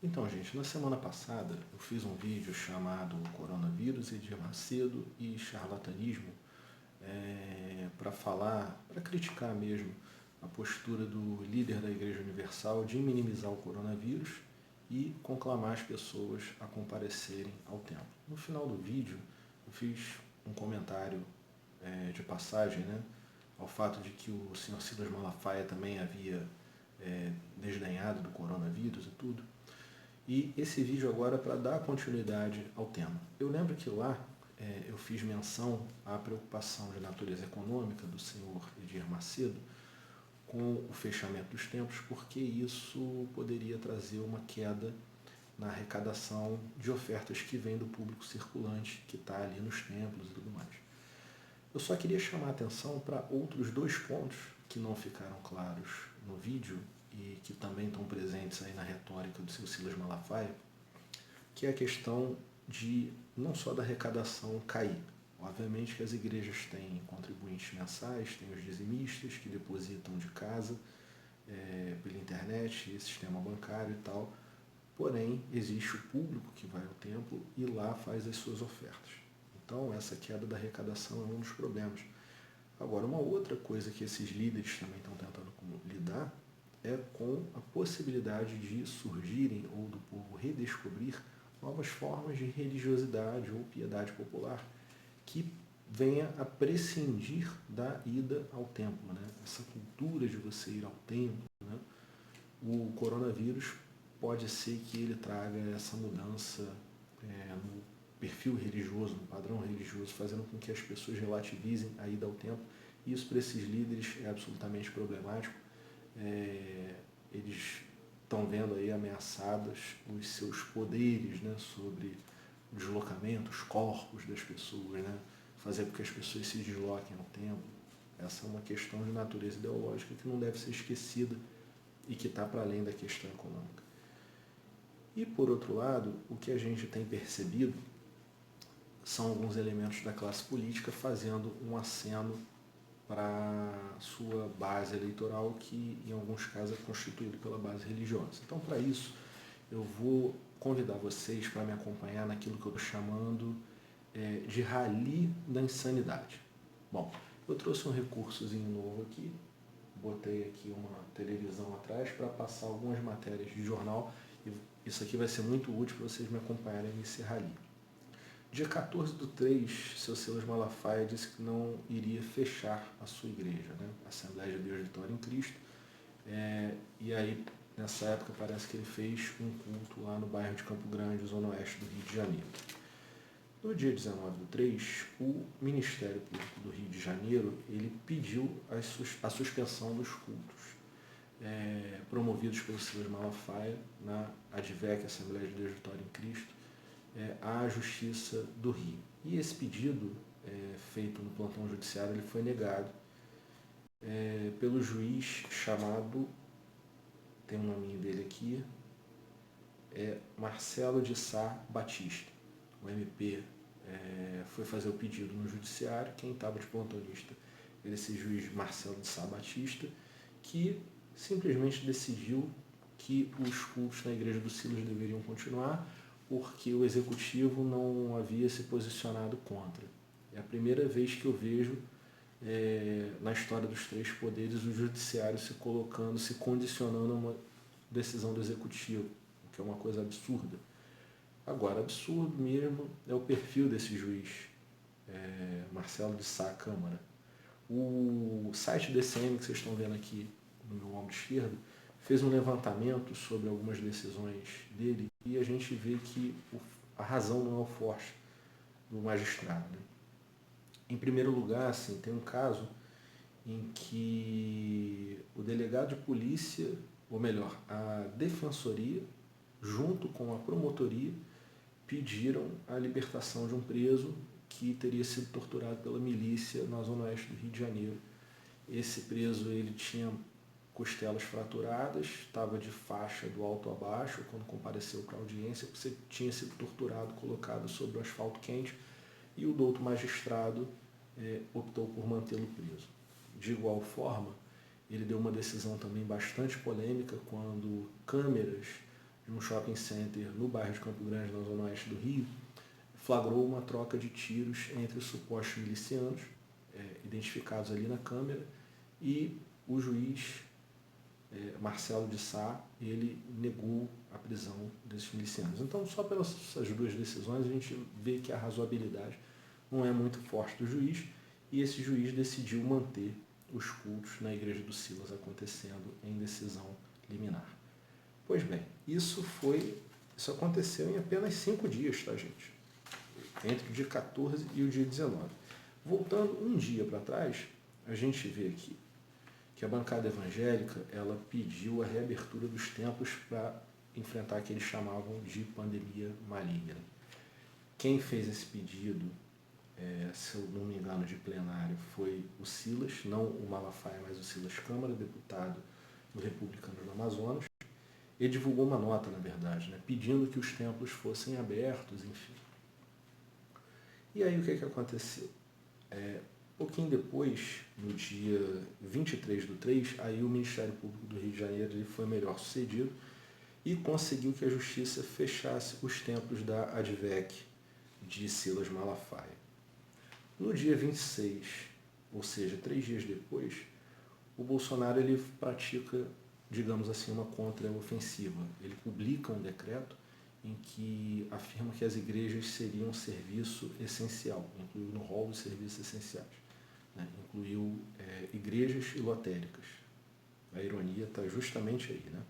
Então, gente, na semana passada eu fiz um vídeo chamado Coronavírus, Edir Macedo e Charlatanismo, para criticar mesmo a postura do líder da Igreja Universal de minimizar o coronavírus e conclamar as pessoas a comparecerem ao templo. No final do vídeo eu fiz um comentário de passagem, ao fato de que o senhor Silas Malafaia também havia desdenhado do coronavírus e tudo. E esse vídeo agora é para dar continuidade ao tema. Eu lembro que lá eu fiz menção à preocupação de natureza econômica do senhor Edir Macedo com o fechamento dos templos, porque isso poderia trazer uma queda na arrecadação de ofertas que vem do público circulante que está ali nos templos e tudo mais. Eu só queria chamar a atenção para outros dois pontos que não ficaram claros no vídeo e que também estão presentes aí na retórica do seu Silas Malafaia, que é a questão de não só da arrecadação cair. Obviamente que as igrejas têm contribuintes mensais, têm os dizimistas que depositam de casa, pela internet, sistema bancário e tal, porém existe o público que vai ao templo e lá faz as suas ofertas. Então essa queda da arrecadação é um dos problemas. Agora, uma outra coisa que esses líderes também estão tentando lidar é com a possibilidade de surgirem ou do povo redescobrir novas formas de religiosidade ou piedade popular que venha a prescindir da ida ao templo, Essa cultura de você ir ao templo, O coronavírus pode ser que ele traga essa mudança no perfil religioso, no padrão religioso, fazendo com que as pessoas relativizem a ida ao templo. E isso para esses líderes é absolutamente problemático. Eles estão vendo aí ameaçados os seus poderes, sobre o deslocamento, os corpos das pessoas, fazer com que as pessoas se desloquem ao templo. Essa é uma questão de natureza ideológica que não deve ser esquecida e que está para além da questão econômica. E, por outro lado, o que a gente tem percebido são alguns elementos da classe política fazendo um aceno para sua base eleitoral, que em alguns casos é constituído pela base religiosa. Então, para isso, eu vou convidar vocês para me acompanhar naquilo que eu estou chamando de rally da insanidade. Bom, eu trouxe um recursozinho novo aqui, botei aqui uma televisão atrás para passar algumas matérias de jornal, e isso aqui vai ser muito útil para vocês me acompanharem nesse rally. Dia 14/3, seu Silas Malafaia disse que não iria fechar a sua igreja, a Assembleia de Deus de Vitória em Cristo. E aí, nessa época, parece que ele fez um culto lá no bairro de Campo Grande, zona oeste do Rio de Janeiro. No dia 19/3, o Ministério Público do Rio de Janeiro ele pediu a suspensão dos cultos promovidos pelo Silas Malafaia na ADVEC, Assembleia de Deus de Vitória em Cristo, à Justiça do Rio. E esse pedido, feito no plantão judiciário, ele foi negado pelo juiz chamado, tem um nominho dele aqui, Marcelo de Sá Batista. O MP foi fazer o pedido no judiciário, quem estava de plantonista era esse juiz Marcelo de Sá Batista, que simplesmente decidiu que os cultos na igreja do Silas deveriam continuar, porque o executivo não havia se posicionado contra. É a primeira vez que eu vejo na história dos três poderes o judiciário se colocando, se condicionando a uma decisão do executivo, o que é uma coisa absurda. Agora, absurdo mesmo é o perfil desse juiz, Marcelo de Sá Câmara. O site DCM que vocês estão vendo aqui no meu ombro esquerdo fez um levantamento sobre algumas decisões dele e a gente vê que a razão não é o forte do magistrado. Em primeiro lugar, assim, tem um caso em que o delegado de polícia, ou melhor, a defensoria, junto com a promotoria, pediram a libertação de um preso que teria sido torturado pela milícia na zona oeste do Rio de Janeiro. Esse preso ele tinha costelas fraturadas, estava de faixa do alto a baixo quando compareceu para a audiência, porque tinha sido torturado, colocado sobre o asfalto quente, e o douto magistrado optou por mantê-lo preso. De igual forma, ele deu uma decisão também bastante polêmica quando câmeras de um shopping center no bairro de Campo Grande, na zona oeste do Rio, flagrou uma troca de tiros entre supostos milicianos, identificados ali na câmera, e o juiz Marcelo de Sá, ele negou a prisão desses milicianos. Então, só pelas essas duas decisões, a gente vê que a razoabilidade não é muito forte do juiz, e esse juiz decidiu manter os cultos na igreja do Silas acontecendo em decisão liminar. Pois bem, isso aconteceu em apenas 5 dias, tá, gente? Entre o dia 14 e o dia 19. Voltando um dia para trás, a gente vê aqui que a bancada evangélica ela pediu a reabertura dos templos para enfrentar o que eles chamavam de pandemia maligna. Quem fez esse pedido, se eu não me engano, de plenário, foi o Silas, não o Malafaia, mas o Silas Câmara, deputado do Republicano do Amazonas. Ele divulgou uma nota, na verdade, né, pedindo que os templos fossem abertos, enfim. E aí o que aconteceu? Pouquinho depois, no dia 23/3, aí o Ministério Público do Rio de Janeiro ele foi melhor sucedido e conseguiu que a Justiça fechasse os templos da ADVEC de Silas Malafaia. No dia 26, ou seja, 3 dias depois, o Bolsonaro ele pratica, digamos assim, uma contraofensiva. Ele publica um decreto em que afirma que as igrejas seriam um serviço essencial, incluiu no rol dos serviços essenciais. Né? Incluiu igrejas e lotéricas. A ironia está justamente aí. Né?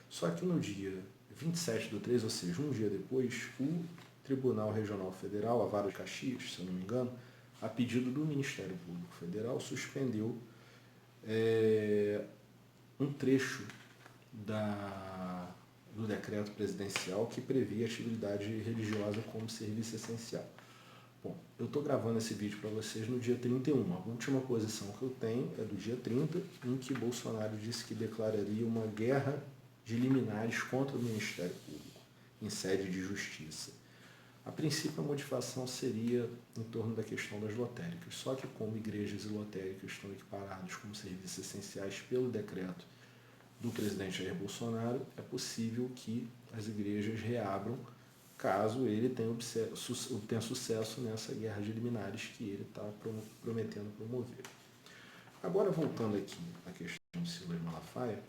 Só que no dia 27/3, ou seja, um dia depois, o Tribunal Regional Federal, a Vara de Caxias, se eu não me engano, a pedido do Ministério Público Federal, suspendeu um trecho do decreto presidencial que previa atividade religiosa como serviço essencial. Bom, eu estou gravando esse vídeo para vocês no dia 31. A última posição que eu tenho é do dia 30, em que Bolsonaro disse que declararia uma guerra de liminares contra o Ministério Público, em sede de justiça. A princípio, a motivação seria em torno da questão das lotéricas, só que como igrejas e lotéricas estão equiparados como serviços essenciais pelo decreto do presidente Jair Bolsonaro, é possível que as igrejas reabram caso ele tenha sucesso nessa guerra de liminares que ele está prometendo promover. Agora, voltando aqui à questão de Silas Malafaia,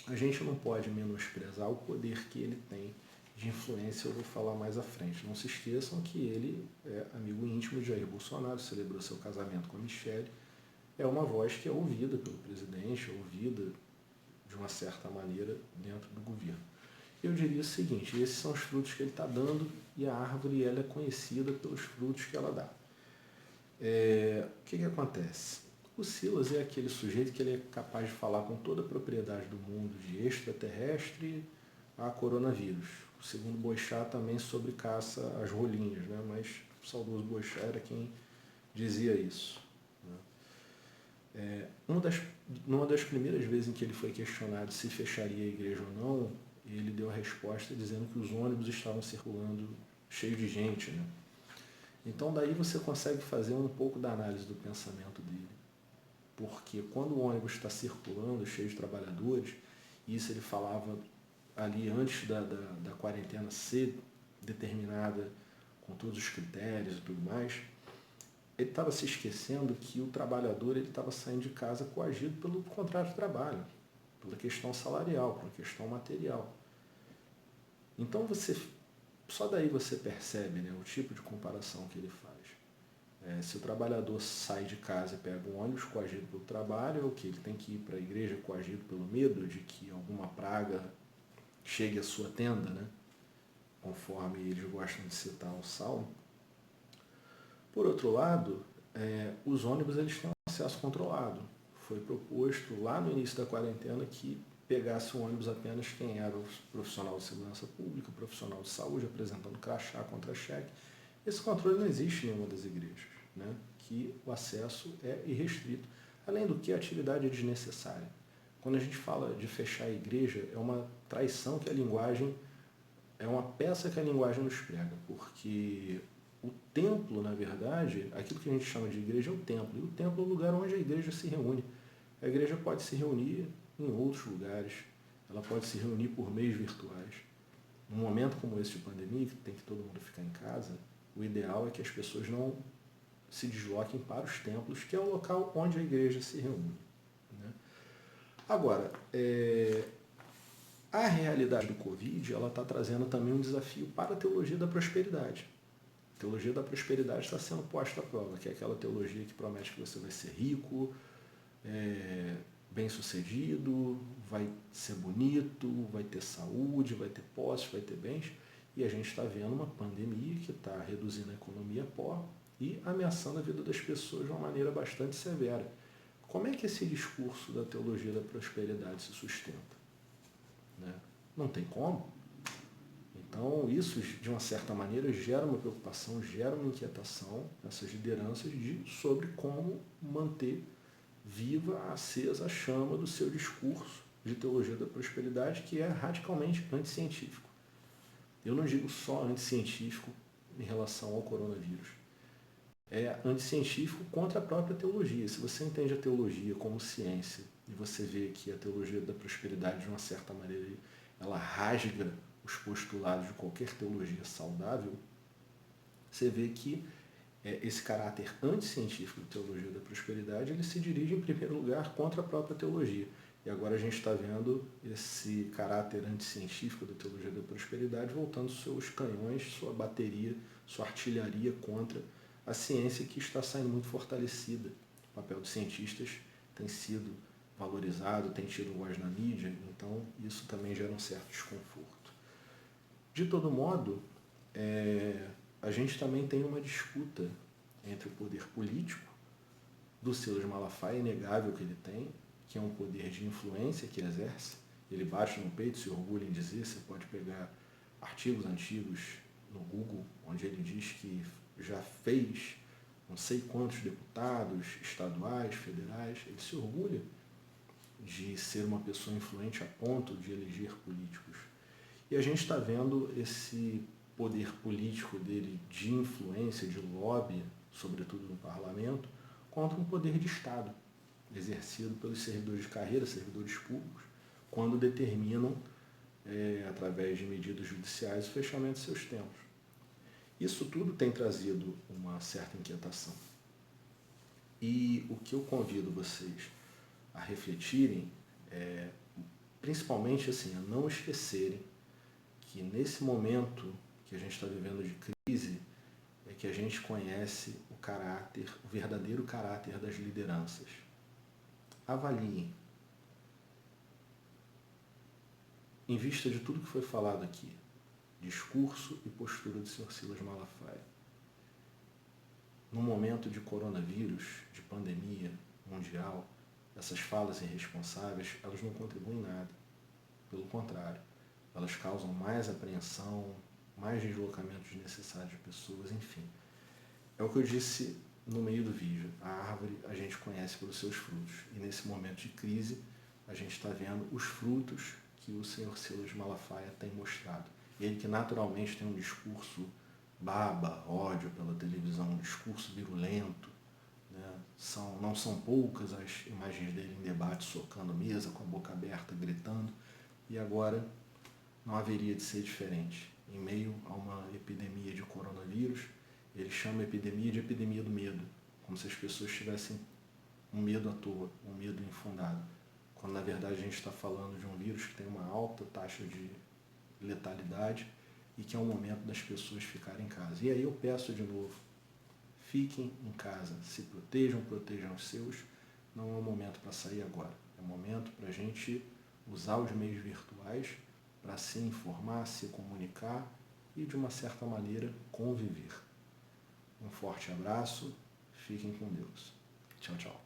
a gente não pode menosprezar o poder que ele tem de influência, eu vou falar mais à frente. Não se esqueçam que ele é amigo íntimo de Jair Bolsonaro, celebrou seu casamento com a Michelle, é uma voz que é ouvida pelo presidente, é ouvida de uma certa maneira dentro do governo. Eu diria o seguinte, esses são os frutos que ele está dando e a árvore ela é conhecida pelos frutos que ela dá. O que acontece? O Silas é aquele sujeito que ele é capaz de falar com toda a propriedade do mundo, de extraterrestre a coronavírus. O segundo Boixá também sobre caça às rolinhas, né? Mas o saudoso Boixá era quem dizia isso. Numa das primeiras vezes em que ele foi questionado se fecharia a igreja ou não, ele deu a resposta dizendo que os ônibus estavam circulando cheios de gente. Né? Então daí você consegue fazer um pouco da análise do pensamento dele. Porque quando o ônibus está circulando cheio de trabalhadores, isso ele falava ali antes da quarentena ser determinada com todos os critérios e tudo mais, ele estava se esquecendo que o trabalhador estava saindo de casa coagido pelo contrato de trabalho, pela questão salarial, pela questão material. Então só daí você percebe, né, o tipo de comparação que ele faz. Se o trabalhador sai de casa e pega um ônibus coagido pelo trabalho, é o que? Ele tem que ir para a igreja coagido pelo medo de que alguma praga chegue à sua tenda, né? Conforme eles gostam de citar o Salmo. Por outro lado, os ônibus eles têm um acesso controlado. Foi proposto lá no início da quarentena que pegasse o ônibus apenas quem era o profissional de segurança pública, profissional de saúde, apresentando crachá, contra-cheque. Esse controle não existe em nenhuma das igrejas, né? Que o acesso é irrestrito. Além do que, a atividade é desnecessária. Quando a gente fala de fechar a igreja, é uma traição que a linguagem, é uma peça que a linguagem nos prega, porque o templo, na verdade, aquilo que a gente chama de igreja é o templo, e o templo é o lugar onde a igreja se reúne. A igreja pode se reunir em outros lugares, ela pode se reunir por meios virtuais. Num momento como esse de pandemia, que tem que todo mundo ficar em casa, o ideal é que as pessoas não se desloquem para os templos, que é o local onde a igreja se reúne, né? Agora, a realidade do Covid, ela está trazendo também um desafio para a teologia da prosperidade. A teologia da prosperidade está sendo posta à prova, que é aquela teologia que promete que você vai ser rico, bem-sucedido, vai ser bonito, vai ter saúde, vai ter posse, vai ter bens. E a gente está vendo uma pandemia que está reduzindo a economia a pó e ameaçando a vida das pessoas de uma maneira bastante severa. Como é que esse discurso da teologia da prosperidade se sustenta? Né? Não tem como. Então, isso, de uma certa maneira, gera uma preocupação, gera uma inquietação nessas lideranças sobre como manter viva, acesa a chama do seu discurso de teologia da prosperidade, que é radicalmente anticientífico. Eu não digo só anticientífico em relação ao coronavírus. É anticientífico contra a própria teologia. Se você entende a teologia como ciência e você vê que a teologia da prosperidade, de uma certa maneira, ela rasga os postulados de qualquer teologia saudável, você vê que esse caráter anticientífico da teologia da prosperidade, ele se dirige em primeiro lugar contra a própria teologia. E agora a gente está vendo esse caráter anticientífico da teologia da prosperidade voltando seus canhões, sua bateria, sua artilharia contra a ciência, que está saindo muito fortalecida. O papel dos cientistas tem sido valorizado, tem tido voz na mídia, então isso também gera um certo desconforto. De todo modo, a gente também tem uma disputa entre o poder político do Silas Malafaia, é inegável que ele tem, que é um poder de influência que ele exerce. Ele bate no peito, se orgulha em dizer, você pode pegar artigos antigos no Google, onde ele diz que já fez não sei quantos deputados estaduais, federais. Ele se orgulha de ser uma pessoa influente a ponto de eleger políticos. E a gente está vendo esse poder político dele de influência, de lobby, sobretudo no parlamento, contra um poder de Estado, exercido pelos servidores de carreira, servidores públicos, quando determinam, através de medidas judiciais, o fechamento de seus templos. Isso tudo tem trazido uma certa inquietação. E o que eu convido vocês a refletirem é, principalmente assim, a não esquecerem que nesse momento que a gente está vivendo de crise, é que a gente conhece o caráter, o verdadeiro caráter das lideranças. Avaliem, em vista de tudo que foi falado aqui, discurso e postura do Sr. Silas Malafaia. No momento de coronavírus, de pandemia mundial, essas falas irresponsáveis, elas não contribuem em nada. Pelo contrário, elas causam mais apreensão, mais deslocamento desnecessário de pessoas, enfim. É o que eu disse no meio do vídeo. A árvore a gente conhece pelos seus frutos. E nesse momento de crise, a gente está vendo os frutos que o Sr. Silas Malafaia tem mostrado. Ele que naturalmente tem um discurso baba, ódio pela televisão, um discurso virulento, né? Não são poucas as imagens dele em debate, socando mesa, com a boca aberta, gritando. E agora não haveria de ser diferente. Em meio a uma epidemia de coronavírus, ele chama a epidemia de epidemia do medo, como se as pessoas tivessem um medo à toa, um medo infundado, quando na verdade a gente está falando de um vírus que tem uma alta taxa de letalidade e que é o momento das pessoas ficarem em casa. E aí eu peço de novo, fiquem em casa, se protejam, protejam os seus. Não é o momento para sair agora, é o momento para a gente usar os meios virtuais para se informar, se comunicar e, de uma certa maneira, conviver. Um forte abraço, fiquem com Deus. Tchau, tchau.